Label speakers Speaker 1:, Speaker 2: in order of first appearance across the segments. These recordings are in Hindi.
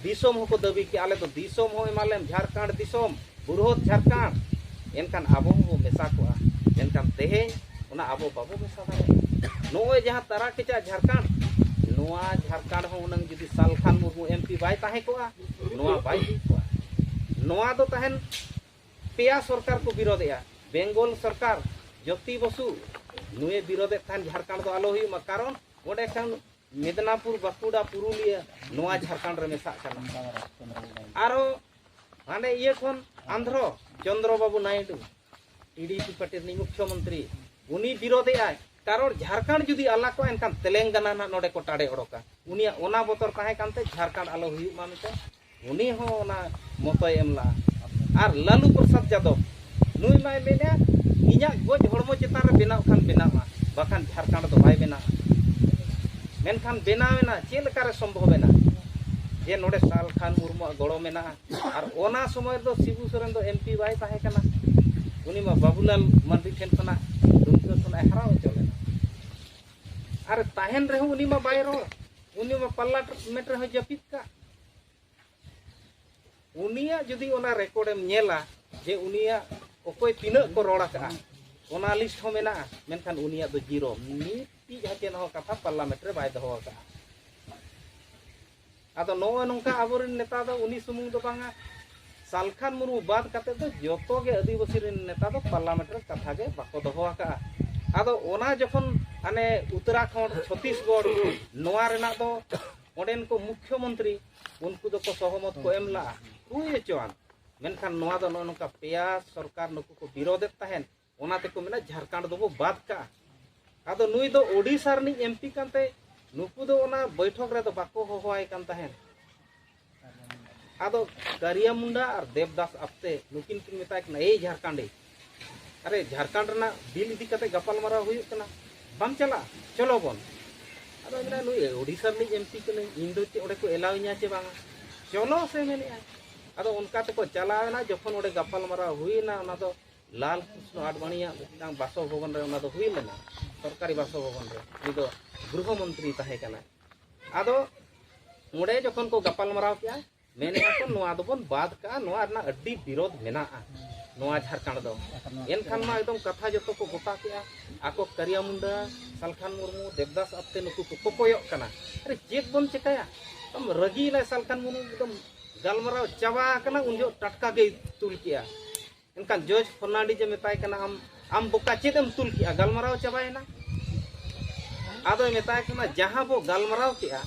Speaker 1: दिसोम होको दाबी के आले तो दिसोम हो एमालेम झारखंड दिसोम बुरहोत झारखंड एनकान आबो हो मेसा कोआ एनकान तेहें ओना आबो बाबो मेसा दाड़े नोय जहां तारा केचा झारखंड नोआ झारखंड हो उनंग जुदी सालखान मुर्मू एमपी बाय ताहे कोआ नोआ बाय हुई कोआ नोआ दो तहन पेया सरकार को विरोधया बेंगल सरकार ज्योति बसु नुए विरोधे थान झारखंड दो आलो हुई कारण ओडे खान मेदिनीपुर बाकुड़ा पुरुलिया नोआ झारखंड रे मेसा कना आरो हाने ये कोन आंध्र चंद्रबाबू नायडू टीडीपी पार्टी मुख्यमंत्री उनी विरोधे आय कारण झारखंड जुदी आला को एनकान तेलंगाना ना नोडे को टाड़े ओडोका उनी ओना बोतर ताहे कानते झारखंड आलो हुई मानते उनी हो ओना मतय एमला आर लालू प्रसाद यादव नुई माय मेने इन्या गोज हड़मो चेतान रे बेनाव खान बेनावा बाखान झारखंड दो बाय बेना मेनखान बेनावेना चेलका रे संभव एना जे नोडे सालखान मुर्मू गड़ो मेना आर ओना समय दो शिबू सोरेन दो एमपी बाय ताहे कना उनी मा बाबूलाल मांडी ठेन खना दुमका खना हराव चलेना आर ताहेन रे उनी मा बाय रो उनी मा पार्लियामेंट रे जपित का उनिया जुदी ओना रेकॉर्ड एम नेला जे उनिया ओकोय तिना को रोड़ा का ओना लिस्ट हो मेना मेनखान उनिया दो जीरो नीति हचेन हो कथा पार्लियामेंट रे बाय दहो का आदो नो नोंका आबोरिन नेता दो उनी सुमुंग दो बांगा सालखान मुर्मू बाद काते दो जोतो गे आदिवासी रिन नेता दो पार्लियामेंट रे कथा गे बाको दहो का आदो ओना जखन आने उत्तराखंड छत्तीसगढ़ नोआ रेना दो ओडेन को मुख्यमंत्री उनको दो को सहमत को एमला हुई चोआन मेनखान नोआ दो नोका पेया सरकार नुकु को विरोधे तहन ओनाते को मेना झारखंड दो बाद का आदो नुई दो ओडिशा रनी एमपी कानते नुकु दो ओना बैठक रे दो बाको होवाय कान तहन आदो करिया मुंडा और देवदास आपते नुकिन किन मेताय कना ए झारखंडी अरे झारखंड रना बिल इदी कते गपाल मारा हुई कना बाम चला चलो बोन आदो मेना नुई ओडिशा रनी एमपी कने इंदो चे ओडे को एलावइया चे बांगा चलो से मेने आदो उनका को चलावना जखन ओडे गपाल मारा हुईना ओना दो लाल कृष्ण आडवाणीया मिदटांग बासभवन रे ओना दो हुई लेना सरकारी बासभवन रे उनी दो गृह मंत्री ताहे कना आदो ओडे जखन को गपाल मारा किया मेने को नोआ दो बोन बाद का नोआ रना अड्डी विरोध मेना नोआ झारखंड दो एनखान मा एकदम कथा जतो को गोटा किया आको करिया मुंडा सालखान मुर्मू देवदास आपते नुकु को कोकोयक कना अरे चेक बोन चिकाया तुम रगी ले सालखान मुर्मू एकदम गलमराव चाबा कना उनजो टटका गे तुल किया इनका जज फर्नांडिस जे मेताय कना आम बोका चेदम तुल किया गलमराव चाबायना आदो मेताय कना जहां बो गलमराव किया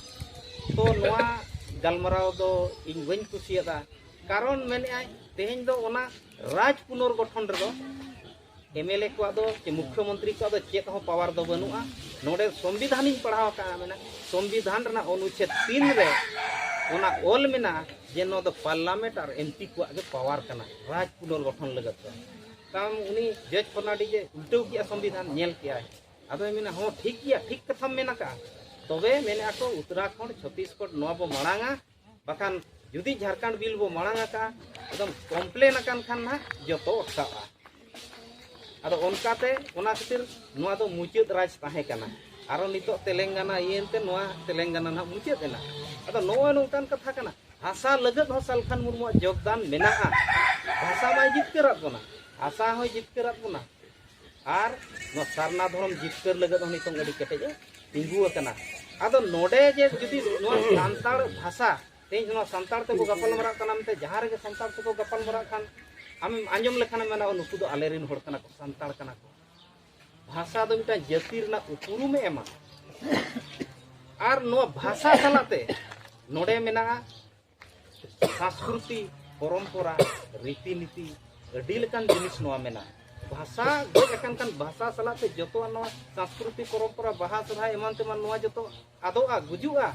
Speaker 1: तो नोआ गलमराव दो इन वइन कुसियादा कारण मेने आय तेहेन दो ओना राज पुनर्गठन रे दो एमएलए को दो कि मुख्यमंत्री को दो चेत हो पावर दो बनुआ नोडे संविधान इन पढ़ाव का मेना संविधान रना अनुच्छेद 3 रे ओना ओल मेना जे नो दो पार्लियामेंट और एमपी को आगे पावर कना राज पुनर्गठन लगत काम उनी जज फर्नांडिस जे उल्टो किया संविधान नेल किया आदो मेना हो ठीक किया ठीक कथा मेना का तबे मेने आको उत्तराखंड छत्तीसगढ़ नो बो मांगा बाखान जुदी झारखंड बिल बो मांगा का एकदम कम्प्लेन अकान खान ना जतो अटकावा आदो ओनकाते ओना खातिर नोआ दो मुचाद राज ताहे कना आरो नितो तेलंगाना येनते नोआ तेलंगाना ना मुचाद एना आदो नोआ नोकान कथा कना भाषा लगत हो सालखान मुर्मू योगदान मेना भाषा मा जितकरात बोना आशा हो जितकरात बोना आर नो सारना धर्म जितकर लगत हो नितो गडी केटे तिंगु कना आदो नोडे जे जुदी नो सांताड़ भाषा तेज नो सांताड़ ते को गपल मरा कना मते जहां रे सांताड़ ते को गपल मरा खान आम आंजम लेखान मेना नुकु दो आलेरिन होड़ कना को सांताड़ कना को भाषा दो मिटा जाति रना उपरुम एमा आर नो भाषा सलाते नोडे मेना संस्कृति परंपरा रीतिनीति अडी लेकान जिनिस नो मेना भाषा गज अकान कान भाषा सलाते जतो नो संस्कृति परंपरा बाहा सभा एमान तेमान नो जतो आदोआ गुजुआ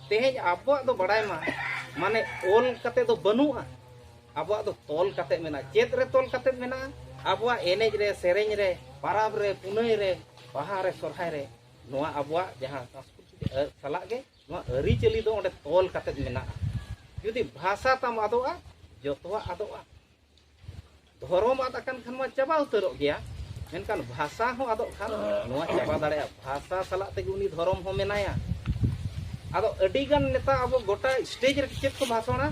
Speaker 1: तेहेज आबो दो बड़ाय मा माने ओल कते दो बनुआ आबो दो तोल कते मेना चेत रे तोल कते मेना आबो एनेज रे सेरेंज रे पाराब रे पुनई रे बाहा रे सरहाय रे नोआ आबो जहां संस्कृति सला गे नोआ अरी चली दो ओंडे तोल कते मेना जुदी भाषा तम आदोआ जतोआ आदोआ धर्म आदाकान खान मा चाबा उतरो गया मेनकान भाषा हो आदो खान नोआ चाबा दाड़े भाषा सला ते उनी धर्म हो मेनाया आदो अडिगान नेता अब गोटा स्टेज रे चेक को भाषणा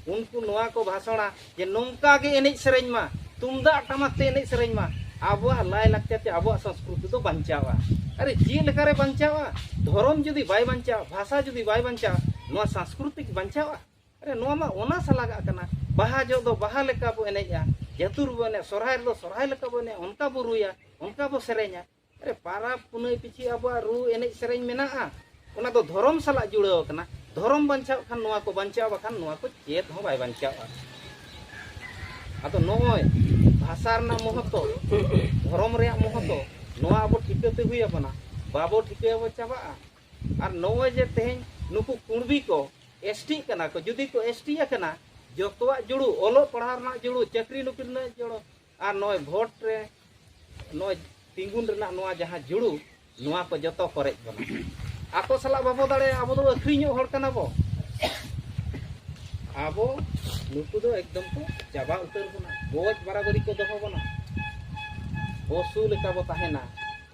Speaker 1: उनको नोआ को भाषणा जे नोंका गे एनेज सेरेñ मा तुमदा टमाक ते एनेज सेरेñ मा आबो लाय लाक्चर चे आबो संस्कृति तो बंचावा अरे जे लेका रे बंचावा धर्म जुदी बाय बंचा भाषा जुदी बाय बंचा नोआ सांस्कृतिक बंचावा अरे नोआ मा ओना सलागा कना बाहा जो दो बाहा लेका बो एनेजा जतुर बो ने सोरहाय दो सोरहाय लेका बो ने उनका बो रुया उनका बो सेरेña अरे पारा पुनई पिछि आबो रू एनेज सेरेñ मेनाआ ओना दो धर्म सला जुड़ाव कना धर्म बंचाव खान नोआ को बंचाव बखान नोआ को चेत हो बाय बंचावा आदो नोय भाषा रना महत्व धर्म रे महत्व नोआ अब ठिकते हुई अपना बाबो ठिके अब चाबा और नोय जे तेहें नुकु कुणबी को एसटी कना को जुदी को एसटी कना जोतवा जुड़ू ओलो पढ़ा रना जुड़ू चाकरी नौकरी ना जुड़ो और नोय भोट रे नोय तिंगुन रना नोआ जहां जुड़ू नोआ को जतो करेज बना आको सला बाबो दाड़े आबो दो अखरिñो हड़ कना बो आबो नुकु दो एकदम को चाबा उतर बना बोझ बराबरी को दहो बना बसु लेका बो ताहेना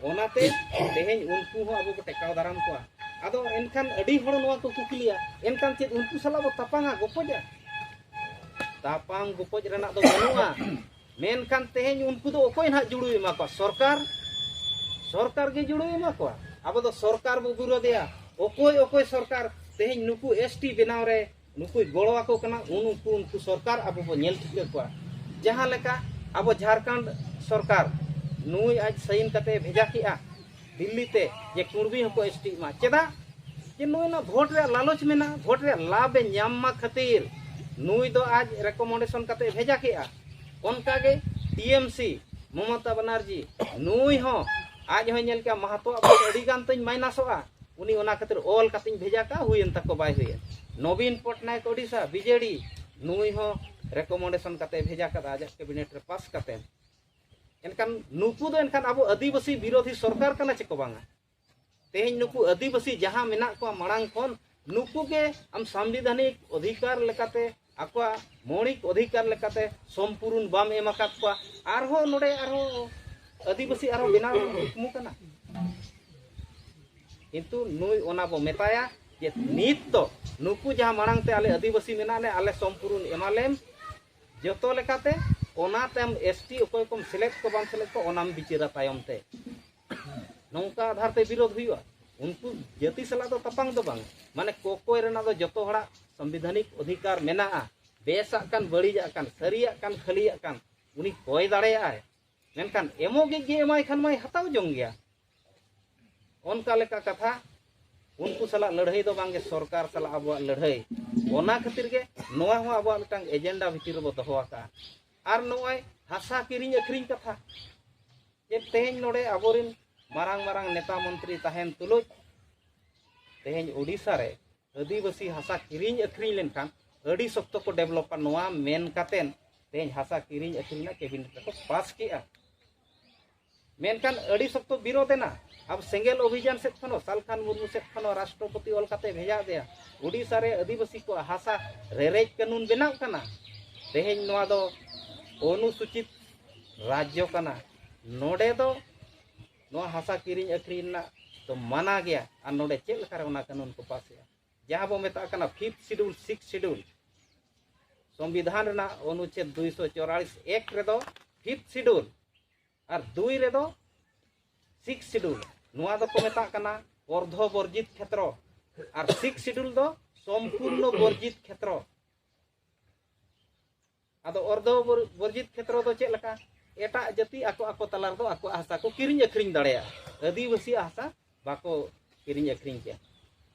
Speaker 1: ओनाते तेहेñ उनको हो आबो को टेकाव दाराम को आदो एनखान अडी हड़ नोआ को कुकलिया एनखान चेत उनको सला बो तापांगा गोपजा तापांग गोपज रना दो बनुआ मेनखान तेहेñ उनको दो ओकोय ना जुड़ू एमा को सरकार गे जुड़ू एमा को आबो दो सरकार बो विरोधिया ओकोय ओकोय सरकार तेहेñ नुकु एसटी बनाव रे नुकु गोड़वा को कना उनको सरकार अब बो नेल ठिके को जहां लेका अब झारखंड सरकार नुई आज साइन कते भेजा किया दिल्ली ते जे कुणबी हको एसटी मा चेदा जे नुई ना वोट रे लालच मेना वोट रे लाभ न्याम मा खातिर नुई दो आज रिकमेंडेशन कते भेजा किया उनका गे टीएमसी ममता बनर्जी नुई हो आज हो नेल के महतो अब अडी गान तई माइनसवा उनी ओना खातिर ऑल कतिन भेजा का हुईन तक बाय हुई नवीन पटनायक ओडिशा बीजेडी नुई हो रिकमेंडेशन कते भेजा कदा आज कैबिनेट रे पास कते एनकान नुकु दो एनकान अब आदिवासी विरोधी सरकार कना चेको बांगा तेहेñ नुकु आदिवासी जहां मेना को मांग खन नुकु के हम संवैधानिक अधिकार लेकाते आको मौलिक अधिकार लेकाते संपूर्ण बाम एमाकात को आरहो नोडे आरहो आदिवासी आरहो बिना हुकमु कना किंतु नुई ओना बो मेताया जे नित तो नुकु जहां मांग ते आले आदिवासी मेना ने आले संपूर्ण एमालेम जतो लेकाते ओना तम एसटी ओकोय कम सिलेक्ट को बाम सिलेक्ट को ओनाम बिचारा तायम ते नौका आधार ते विरोध हुआ उनको जाति सला तो तपांग दो बांग माने कोकोय रेना दो जतो हड़ा संवैधानिक अधिकार मेना बेसा कान बड़ीजा कान सरिया कान खलिया कान उनी कोय दाड़ेया है मेनकान एमोगे गे एमाय खान माय हताव जोंग गया उनका लेका कथा उनको सला लड़ाई दो बांगे सरकार सला अब लड़ाई ओना खातिर के नोआ हो अब मिटांग एजेंडा भितिर बो दोहोका आर नोय हासा किरिंग अखरिंग कथा जे तेहेñ नोडे आबोरिन मारांग मारांग नेता मंत्री ताहेन तुलुज तेहेñ ओडिशा रे आदिवासी हासा किरिंग अखरिंग लेनखान अडी सख्त को डेवलप नोआ मेन कातेन तेहेñ हासा किरिंग अखरिंग ना कैबिनेट को पास किया मेनखान अडी सख्त विरोधेना अब सेंगेल अभियान से खनो सालखान मुर्मू से खनो राष्ट्रपति ओल काते भेजा दिया ओडिशा रे आदिवासी को हासा रेरेज कानून बनाव कना तेहेñ नोआ दो अनुसूचित राज्य कना नोडे दो नोआ हासा किरिंग अखरिंग ना तो माना गया और नोडे चेल लकार ओना कानून को पास गया जहां बो मेता कना 5th शेड्यूल 6th शेड्यूल संविधान ना अनुच्छेद 244 एक रे दो 5th शेड्यूल और 2 रे दो 6th शेड्यूल नोआ दो को मेता कना अर्ध वर्जित क्षेत्र और 6th शेड्यूल दो संपूर्ण वर्जित क्षेत्र आदो अर्ध वर्जित क्षेत्र दो चेक लका एटा जाति आको आको तलार दो आको हासा को किरिंग अखरिंग दाड़ेया आदिवासी हासा बाको किरिंग अखरिंग के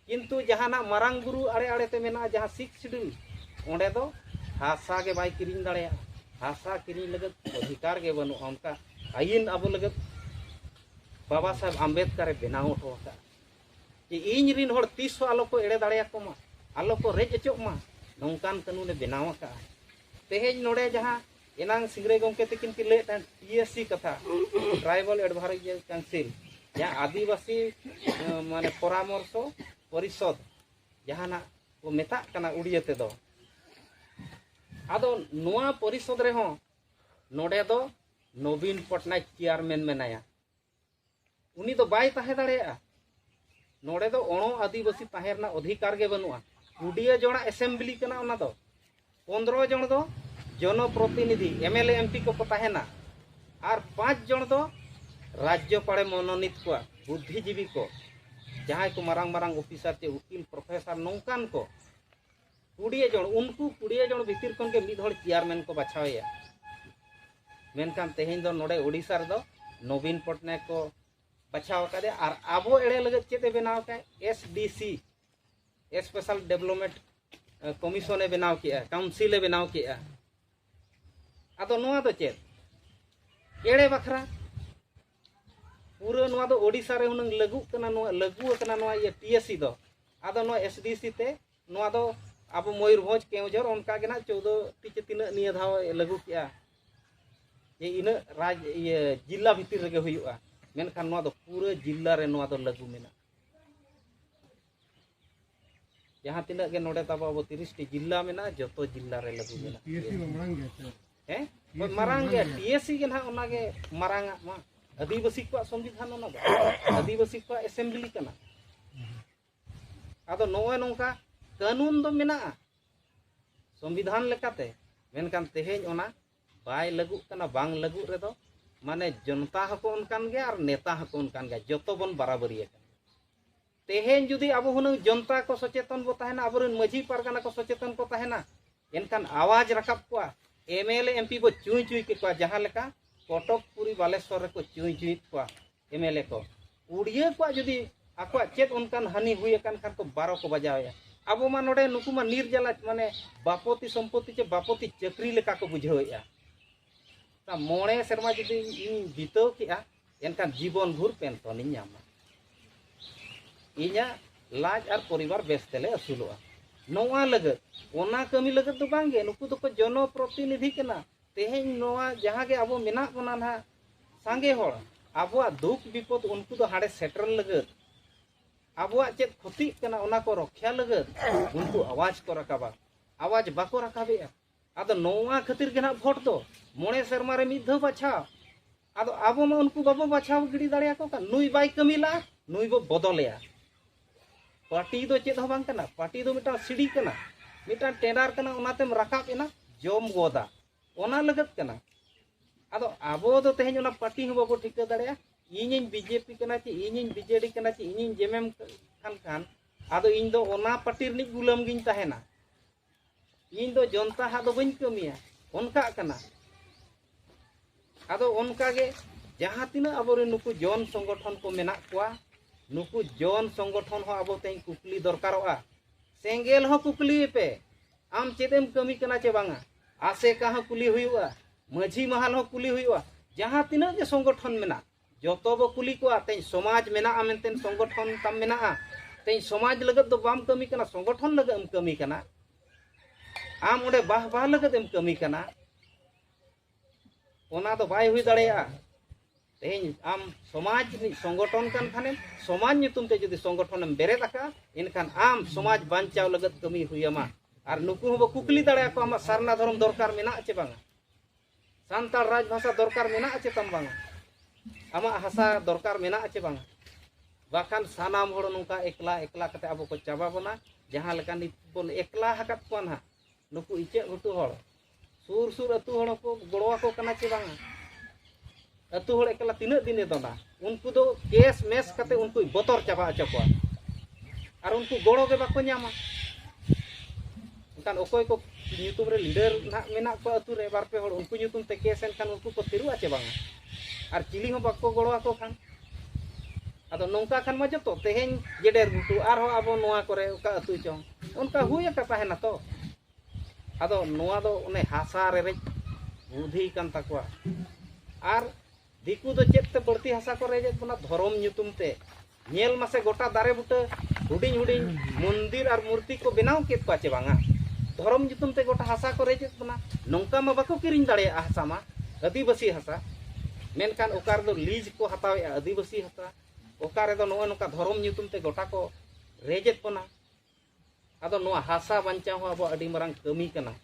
Speaker 1: किंतु जहाना मारांग बुरु आड़े आड़े ते मेना जहां 6th शेड्यूल ओंडे दो हासा के बाय किरिंग दाड़ेया हासा किरिंग लगत अधिकार के बनु उनका आईन अब लगत बाबा साहब आंबेडकर बनाव होता कि इन रिन हड़ 30 आलो को एड़े दाड़ेया को मा आलो को रेज अचोक मा नौकान कानून बनाव का तेहेñ नोडे जहां एनांग सिंगरे गमके तकिन की ले टीएससी कथा ट्राइबल एडवाइजरी काउंसिल जहां आदिवासी माने परामर्श परिषद जहां को मेता कना उड़िया ते दो आदो नोआ परिषद रे हो नोडे दो नवीन पटनायक चेयरमैन मेनाया उनी तो बाय ताहे दाड़ेया नोड़े दो ओणो आदिवासी ताहेरना अधिकार के बनुआ कुडिया जोड़ा असेंबली कना ओना दो 15 जन दो जनप्रतिनिधि एमएलए एमपी को ताहेना और 5 जन दो राज्यपाले मनोनीत को बुद्धिजीवी को जहाँ को मारांग मारांग ऑफिसर चे वकील प्रोफेसर नौकान को 20 जन उनको 20 जन भीतर खन के मिद हड़ चेयरमैन को बाछावेया मेनकान तेहें दो नोड़े ओडिशा रे दो नवीन पटनायक को बाछाव कादे और आबो एड़े लगत चेते बनाव का एसडीसी स्पेशल डेवलपमेंट कमीशन बनाव के काउंसिल बनाव के आदो नोआ दो चेत एड़े बखरा पूरा नोआ दो ओडिशा रे हुनंग लागू कना नोआ ये टीएससी दो आदो नोआ एसडीसी ते नोआ दो अब मयूरभंज केवझर उनका के ना 14 टी तीन निया धाव लागू के ये इन राज ये जिला भीतर रे हुआ मेनखान नोआ दो पूरा जिला रे नोआ दो लागू मेना जहाँ तीन के नोड़े तब अब 30 टी जिला मेना जतो जिला रे लागू मेना टीएससी मारांग गया हैं मारांग गया टीएससी के ना ओना के मारांग मा आदिवासी को संविधान ओना दो आदिवासी को असेंबली कना आदो नोए नोंका कानून दो मेना संविधान लेकाते मेनखान तेहें ओना बाय लागू कना बांग लागू रे दो माने जनता हको उनकान गया और नेता हको उनकान गया जतो बन बराबरी है तेहें जुदी अब हुन जनता को सचेतन बो ताहेना अबरन माझी पारगाना को सचेतन को ताहेना एनखान आवाज रकाब को एमएलए एमपी को चुई चुई के को जहां लेका कटकपुरी बालेश्वर रे को चुई चुई को एमएलए को उड़िया को जुदी आको चेत उनकान हानि हुई कान खान को 12 को बजाया अब मा नोडे नुकु मा निर्जला माने बापोती संपत्ति चे बापोती चक्री लेका को बुझावेया ता मोणे शर्मा जुदी इन जीतो किया एनकान जीवन भर पेंशन इन नामा इnya लाज और परिवार बेसतेले असुलोआ नोआ लगत ओना कमी लगत तो बांगे नुकु तो को जनप्रतिनिधि कना तेहें नोआ जहां के अब मेना बना ना सांगे होड़ अब दुख विपद उनको तो हाड़े सेटर लगत अब चेत क्षति कना ओना को रक्षा लगत उनको आवाज को रकाबा आवाज बाको रकाबे आदो नोआ खातिर के ना भोट दो मोणे शर्मा रे मिद बाछा आदो अब मा उनको बाबो बाछाव गिड़ी दाड़िया को का नुई बाई कमीला नुई बो बदलया पार्टी दो चेत हो बांग कना पार्टी दो मिटा सीढ़ी कना मिटा टेंडर कना ओनातेम रकाब एना जम गोदा ओना लगत कना आदो आबो दो तेहें ओना पार्टी हो बाबो ठिका दाड़िया इनिन बीजेपी कना चे इनिन बीजेडी कना चे इनिन जेएमएम खान आदो इन दो ओना पार्टी रनी गुलाम गिन ताहेना इन दो जनता हा दो बइन कमिया उनका कना आदो उनका गे जहां तिना अबोरे नुकु जन संगठन को मेना कोआ नुकु जन संगठन हो अब तें कुकली दरकारोआ सेंगेल हो कुकली पे आम चेदेम कमी कना चे बांगा आसे का हो कुली हुआ माझी महल हो कुली हुआ जहां तिना के संगठन मेना जतो बो कुली को तें समाज मेना आमेनतेन संगठन तम मेना तें समाज लगत दो बाम कमी कना संगठन लगत एम कमी कना आम ओडे बाह बाह लगत एम कमी कना ओना तो बाय हुई दाड़ेया तेहें आम समाज संगठन कान खाने समाज नितुम ते जदि संगठन बेरेद आका इनखान आम समाज बांचाव लगत कमी हुयमा और नुकु हो कुकली दाड़े को आम सारना धर्म दरकार मेना चे बांगा सान्ताड़ राजभाषा दरकार मेना चे तम बांगा आमा हासा दरकार मेना चे बांगा बाखान सानाम हड़ नुका एकला एकला कते अब को चाबा बना जहां लेका नित बन एकला हकत को ना नुकु इचे घुटु हड़ सुर सुर अतु हड़ को गड़वा को कना चे बांगा अतु हड़ एकला तीन दिन दोना उनको दो केस मेस कते उनको बतर चाबा अचको और उनको गड़ो के बाको न्यामा उनकान ओकोय को ᱧᱩᱛᱩᱢ रे लीडर ना मेना को अतु रे बार पे हड़ उनको ᱧᱩᱛᱩᱢ ते केस एनखान उनको को तिरु आचे बांगा और चिली हो बाको गड़वा को खान आदो नोंका खान मा जतो तेहें जेडेर गुटू आर हो अब नोआ करे उका अतु चों उनका हुय का ताहेना तो आदो नोआ दो उने हासा रे रे बुद्धि कान ताकोआ आर दिकु दो चेत ते बड़ती हासा को रेजे बना धर्म ᱧᱩᱛᱩᱢ ते नेल मासे गोटा दारे बुटे हुडिंग हुडिंग मंदिर और मूर्ति को बनाव केत पाचे बांगा धर्म ᱧᱩᱛᱩᱢ ते गोटा हासा को रेजे बना नोंका मा बाको किरिंग दाड़े हासा मा आदिवासी हासा मेनखान ओकार दो लीज को हतावे आदिवासी हासा ओकार दो नो नोका धर्म ᱧᱩᱛᱩᱢ ते गोटा को रेजे बना आदो नो हासा बांचा हो अब अडी मरंग कमी कना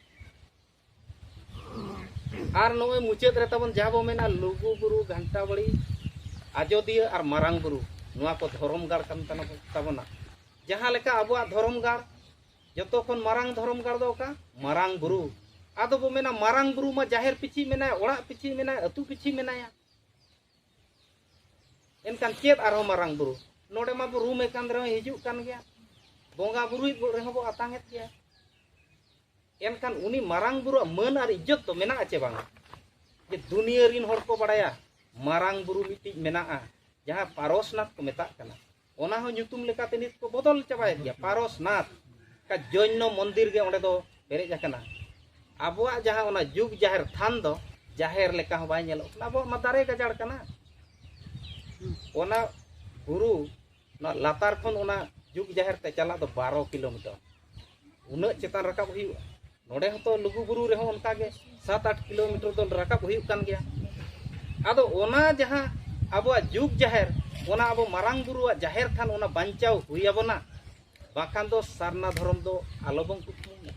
Speaker 1: और नो मुचाद रे तबन जाबो मेना लुगु बुरु घंटा बड़ी आजोदिया और मारांग बुरु नुआ को धर्म गाड़ कान ताबोना जहां लेका अबुआ धर्म गाड़ जतो खन मारांग धर्म गाड़ दो का मारांग बुरु आदो बो मेना मारांग बुरु मा जाहेर पिछि मेना ओड़ा पिछि मेना अतु पिछि मेनाया एनकान चेत आरो मारांग बुरु नोडे मा बुरु मे कान रे हिजु कान गया बोंगा बुरु रे हो आतांगेत गया एनकान उनी मारांग बुरु मन आर इज्जत तो मेना आचे बांगा जे दुनिया रिन हर को बड़ाया मारांग बुरु मिटी मेना जहां पारसनाथ को मेता कना ओना हो ᱧᱩᱛᱩᱢ लेकाते नित को बदल चाबाय गया पारसनाथ का जैन मंदिर के ओंडे दो पेरेज आकना आबुआ जहां ओना जुग जाहेर थान दो जाहेर लेका हो बाय नेलो आबो मा दारे गजाड़ कना ओना गुरु ना लातार खन ओना जुग जाहेर ते चला दो 12 किलोमीटर उना चेतान रकाब हुई नोडे हतो लुगु गुरु रे हो उनका के 7-8 किलोमीटर दो रकाब हुई कान गया आदो ओना जहां आबुआ जुग जाहेर ओना आबो मारांग बुरुआ जाहेर खान ओना बांचाव हुई आबोना बाखान दो सारना धर्म दो आलोबं कुटुम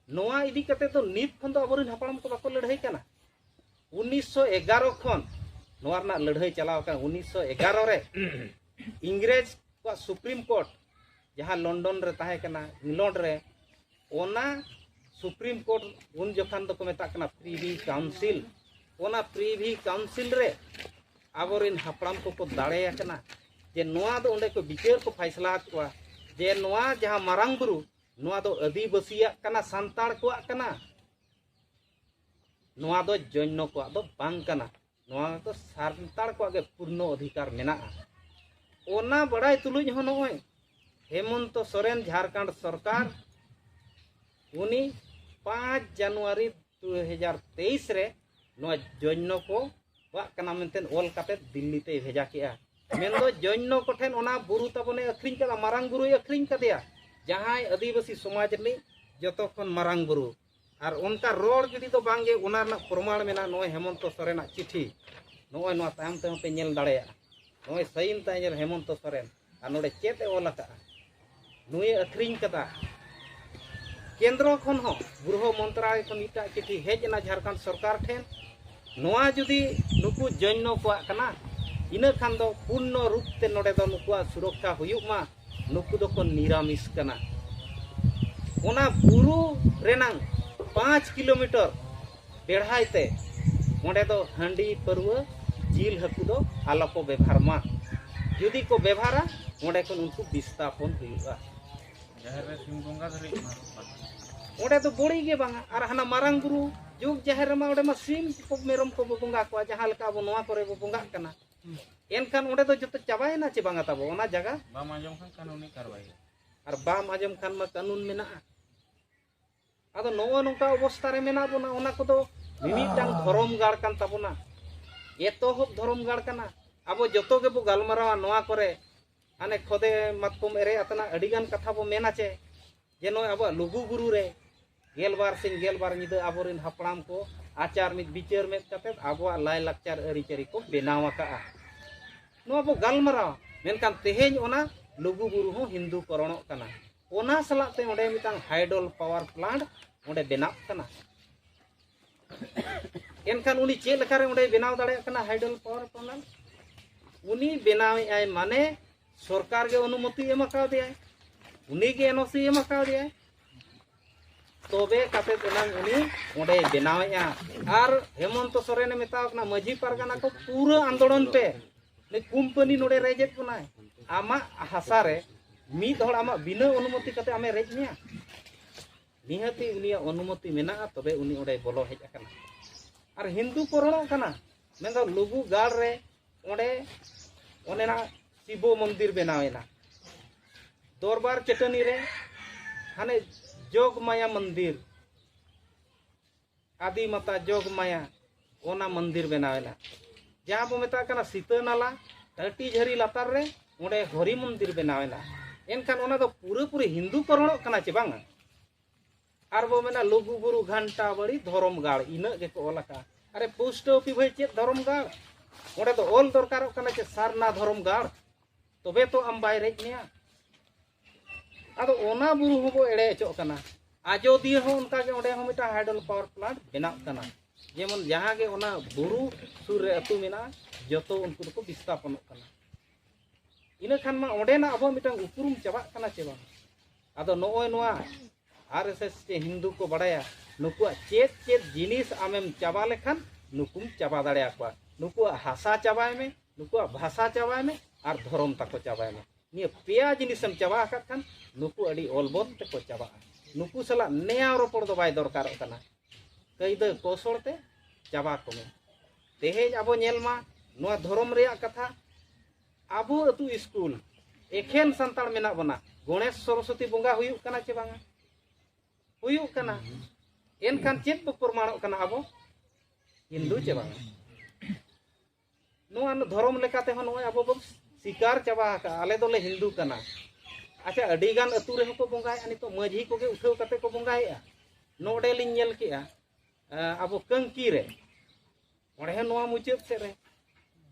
Speaker 1: नोआ इदी कते तो नित खन दो आबोरिन हापड़ाम को बाको लड़ाई कना 1911 खन नोआ रना लड़ाई चलाव का 1911 रे इंग्रेज को सुप्रीम कोर्ट जहां लंदन रे ताहे कना इंग्लैंड रे ओना सुप्रीम कोर्ट उन जखान दो को मेता कना प्रीवी काउंसिल ओना प्रीवी काउंसिल रे आबोरिन हापड़ाम को दाड़े कना जे नोआ दो ओंडे को बिचार को फैसला को जे नोआ जहां मारांग बुरु नोआ दो आदिवासिया कना सांताड़ को कना नोआ दो जैन को दो बांग कना नोआ तो सांताड़ को के पूर्ण अधिकार मेना ओना बड़ाई तुलुज हो नोय हेमंत सोरेन झारखंड सरकार उनी 5 जनवरी 2023 रे नोआ जैन को कना मेनतेन ओल काते दिल्ली ते भेजा केआ मेन दो जैन को ठेन ओना बुरु तबने अखरिन कदा मारांग बुरु अखरिन कदेया जहां आदिवासी समाज नी जतो खन मारांग बुरु और उनका रोड जदी तो बांगे ओना ना प्रमाण मेना नोय हेमंत सोरेन चिठी नोय नो तायम ते पे नेल दाड़ेया नोय सहीन ताय हेमंत सोरेन आ नोडे चेते ओला का नुय अखरिन कदा केंद्र खन हो गृह मंत्रालय खन इटा चिठी हेजना झारखंड सरकार ठेन नोआ जुदी नुकु जैन को कना इना खान दो पूर्ण रूप ते नोडे दो नुकुआ सुरक्षा हुयुक मा नुकु दो को निरामिस कना ओना बुरु रेनांग 5 किलोमीटर बेढ़ाई ते ओंडे दो हंडी परवा जील हकु दो आला को व्यवहार मा जुदी को व्यवहारा ओंडे को उनको विस्थापन हुयुगा
Speaker 2: जाहेर रे सिम गंगा धरि
Speaker 1: ओंडे तो बड़ी गे बांगा आर हना मारांग बुरु जुग जाहेर मा ओंडे मा सिम को मेरम को बंगा को जहां लका अब नोआ करे बंगा कना एनखान ओंडे दो जतो चाबायना चे बांगा ताबो ओना जगह
Speaker 2: बाम आजम खान कानूनी कार्रवाई
Speaker 1: और बाम आजम खान मा कानून मेना आदो नो नोंका अवस्था रे मेना बोना ओना को दो मिमिटांग धर्म गाड़ कान ताबोना एतो हो धर्म गाड़ कना अब जतो के बो गालमारावा नोआ करे आने खोदे मतकुम एरे अतना अडिगान कथा बो मेना चे जे नो अब लुगु गुरु रे गेलबार सिंह गेलबार निदा आबोरिन हापड़ाम को आचार मित बिचार में कते आबो लाय लाकचार अरिचरी को बेनावा का नो बो गालमारावा मेनकान तेहेन ओना लुगु गुरु हो हिंदू करणो कना ओना सलाते ओंडे मितांग हाइडल पावर प्लांट ओंडे बेनाव कना एनखान उनी चे लेखारे ओंडे बेनाव दाड़े कना हाइडल पावर प्लांट उनी बेनाव आय माने सरकार के अनुमति एमा का दिया उनी के एनओसी एमा का दिया तोबे काते तेनांग उनी ओंडे बेनावया आर हेमंत सोरेन मेताव कना माझी पारगाना को पूरा आंदोलन पे ने कंपनी नोडे रेजेत बनाय आमा हासा रे मिद हड़ आमा बिना अनुमति कते आमे रेज निया निहति उनिया अनुमति मेना तबे उनी ओडे बोलो हेज आकना आर हिंदू करणो कना मेंदो लुगु गाड़ रे ओडे ओनेना शिव मंदिर बनावेना दरबार चटनी रे हाने जोग माया मंदिर आदि माता जोग माया ओना मंदिर बनावेना जहां बो मेता कना सीता नाला टाटी झरी लातार रे ओडे हरि मंदिर बनावेना एनखान ओना दो पूरे पूरे हिंदू करणो कना चे बांगा आर बो मेना लुगु बुरु घंटा बड़ी धर्म गाड़ इना के को ओलाका अरे पोस्ट ऑफिस भाई चे धर्म गाड़ ओडे तो ओल दरकारो कना चे सारना धर्म गाड़ तबे तो आम बाय रेज निया आदो ओना बुरु होबो एड़े चो कना आजोदिया हो उनका के ओडे हो मिटा हाइडल पावर प्लांट बेनाव कना जेमन जहां के ओना बुरु सुर रे अतु मेना जतो उनको को विस्थापन कना इन खान मा ओंडेना अब मिटन उपरुम चाबा कना चे बांग आदो नोय नोआ आरएसएस चे हिंदू को बड़ाया नुकुआ चेत चेत जिनिस आमेम चाबा लेखान नुकुम चाबा दाड़े को नुकुआ हासा चाबाय में नुकुआ भाषा चाबाय में और धर्म तको चाबाय में निये पेया जिनिसम चाबा आकात खान नुकु अडी ओलबोत तको चाबा नुकु सला नेया रोपड़ दो बाय दरकार कना कईद कौशलते चाबा को में तेहेज अब नेलमा नोआ धर्म रेया कथा आबो अतु स्कूल एखेन संताड़ मेना बना गणेश सरस्वती बंगा हुयुक कना चे बांगा हुयुक कना एनखान चेत बो प्रमाणक कना आबो हिंदू चे बांगा नोआ धर्म लेकाते हो नोय आबो बो शिकार चाबा का आले दोले हिंदू कना अच्छा अडिगान अतु रे को बंगाय अनि तो माझी को के उठाव कते को बंगाय नोडे लिन नेल केया आबो कंकी रे ओडे नोआ मुचेत से रे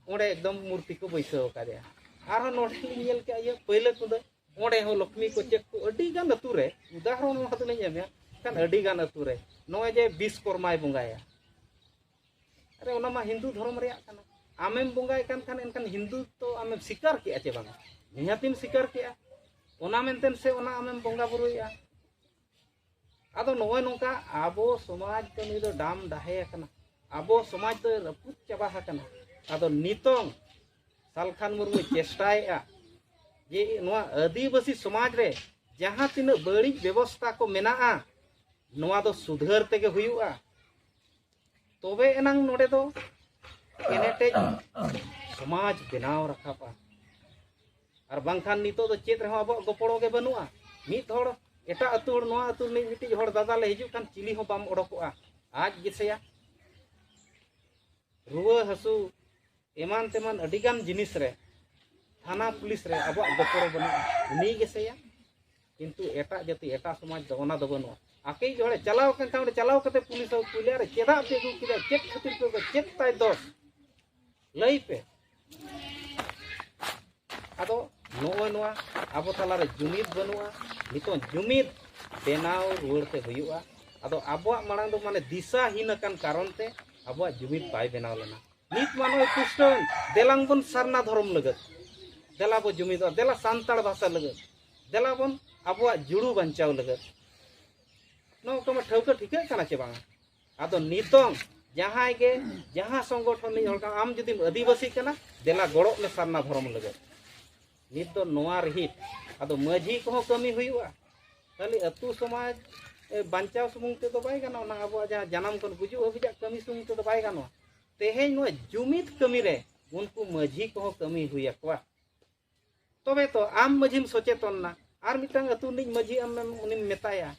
Speaker 1: ओडे एकदम मूर्ति को बैसाव कादे आरो नोडे लिन नेल के ये पहिले को दे ओडे हो लक्ष्मी को चेक को अडिगान अतु रे उदाहरण हत ले नेमे kan अडिगान अतु रे नोय जे विश्वकर्माय बंगाया अरे ओना मा हिंदू धर्म रे kana आमेम बंगाय kan kan एनकन हिंदू तो आमेम शिकार के आचे बांगा निहातिम शिकार के ओना मेनतेन से ओना आमेम बंगा बुरुया आदो नोय नोका आबो समाज तो नि दो डाम दाहे kana आबो समाज तो रपुत चाबा kana आदो नितोंग सालखान मुर्मु चेष्टाया जे नोआ आदिवासी समाज रे जहां तीन बड़ी व्यवस्था को मेना नोआ दो सुधार तेगे हुयुआ तोबे एनांग नोडे दो एनेटे समाज बनाव रखापा और बांखान नितो दो चेत रहो अब गोपड़ो के बनुआ मित होड़ एटा अतुड़ नोआ अतुड़ मिटी होड़ दादा ले हिजु खान चिली हो बाम ओडकोआ आज गिसेया रुआ हसु एमान तेमान अडिगान जिनिस रे थाना पुलिस रे अब गोपड़ो बनुआ उनी गिसेया किंतु एटा जाति एटा समाज दो ओना दो बनुआ आके जोड़े चलाव कन काउंडे चलाव कते पुलिस और पुलिया रे चेदा पे गु किदा चेक खातिर पे चेक ताय दोस लई पे आदो नोय नोआ आबो तला रे जुमिद बनुआ नितो जुमिद बेनाव रुवड़ते हुयुआ आदो आबो मांग दो माने दिशाहीन कन कारण ते आबो जुमिद बाय बेनाव लेना नित मानो पुष्टन देलांग बन सरना धर्म लगत देला बो जुमिद देला सांताड़ भाषा लगत देला बन आबो जुड़ू बंचाव लगत नो को ठौका ठिका कना चे बांगा आदो नितों जहां के जहां संगठन नि हर आम जदि आदिवासी कना देला गड़ो में सरना धर्म लगत नित दो नोआ रहित आदो माझी को कमी हुयुआ खाली अतु समाज बांचाव सुमुंग ते तो बाय गानो ना आबो जहां जन्म कन गुजु अभिजा कमी सुमुंग ते तो बाय गानो तेहे नो जुमित कमी रे उनको माझी को कमी हुया कोआ तबे तो आम माझीम सचेतन ना आर मिटांग अतु नि माझी आम उनि मेताया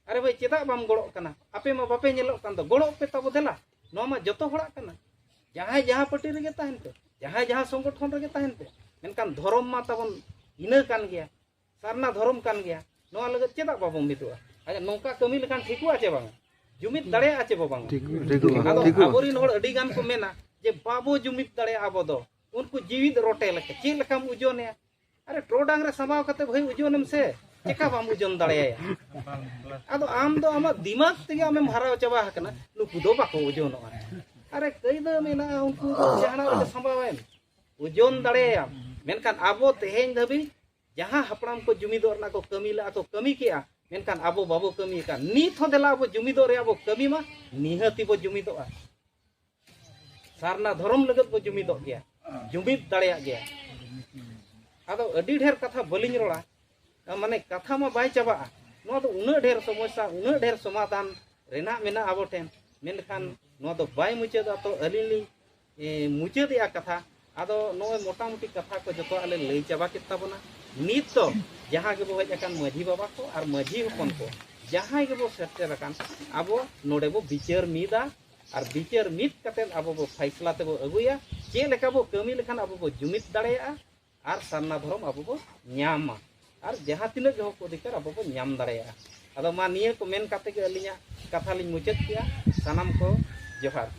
Speaker 1: अरे भाई चेदा बाम गड़ो कना आपे मा बापे नेलो कान तो गड़ो पे तब देला नो मा जतो होड़ा कना जहां जहां पार्टी रे ताहन पे जहां संगठन रे ताहन पे मेनकान धर्म मा तबन इना कान गया सरना धर्म कान गया नो लगत चेदा बाबो मितुआ अच्छा नोका कमी लेखान ठिकुआ चे बांग जुमित दड़े आचे बांग ठीक आबोरिन होड़ अडी गान को मेना जे बाबो जुमित दड़े आबो दो उनको जीवित रोटे लके चे लकाम उजोने अरे टोडांग रे समाव कते भाई उजोनम से चेका बाम उजोन दड़े आदो आम दो आमा दिमाग तेगे आमेम हाराव चाबा हकना नुकु दो बाको उजोन अरे कई दो मेना उनको जहाना रे संभावेन उजोन दड़े मेनकान आबो तेहेन धबी जहां हपड़ाम को जुमिदोर ना को कमी ला तो कमी किया मेनकान आबो बाबो कमी का नीत हो देला आबो जुमिदोर रे आबो कमी मा निहति बो जुमिदोआ सारना धर्म लगत बो जुमिदो गया जुमिद दड़ेया गया आदो अडी ढेर कथा बलिन रोड़ा माने कथा मा बाय चाबा नो तो उना ढेर समस्या उना ढेर समाधान रेना मेना आबो टेन मेनखान नो तो बाय मुचेद तो अलिली मुचेद या कथा आदो नो मोटा मोटी कथा को जतो आले लई चाबा के ताबना नित तो जहां के बो हज अकान माझी बाबा को और माझी हपन को जहां के बो सेटर अकान आबो नोडे बो विचार मिदा और विचार मित कते आबो बो फैसला ते बो अगुया चे लेका बो कमी लेखान आबो बो जुमित दाड़ेया और सरना धर्म आबो बो न्यामा और जहां तिना के हक अधिकार आबो बो न्याम दाड़ेया आदो मा निया को मेन कते के अलिया कथा लिन मुचेद किया सनम को जोहार।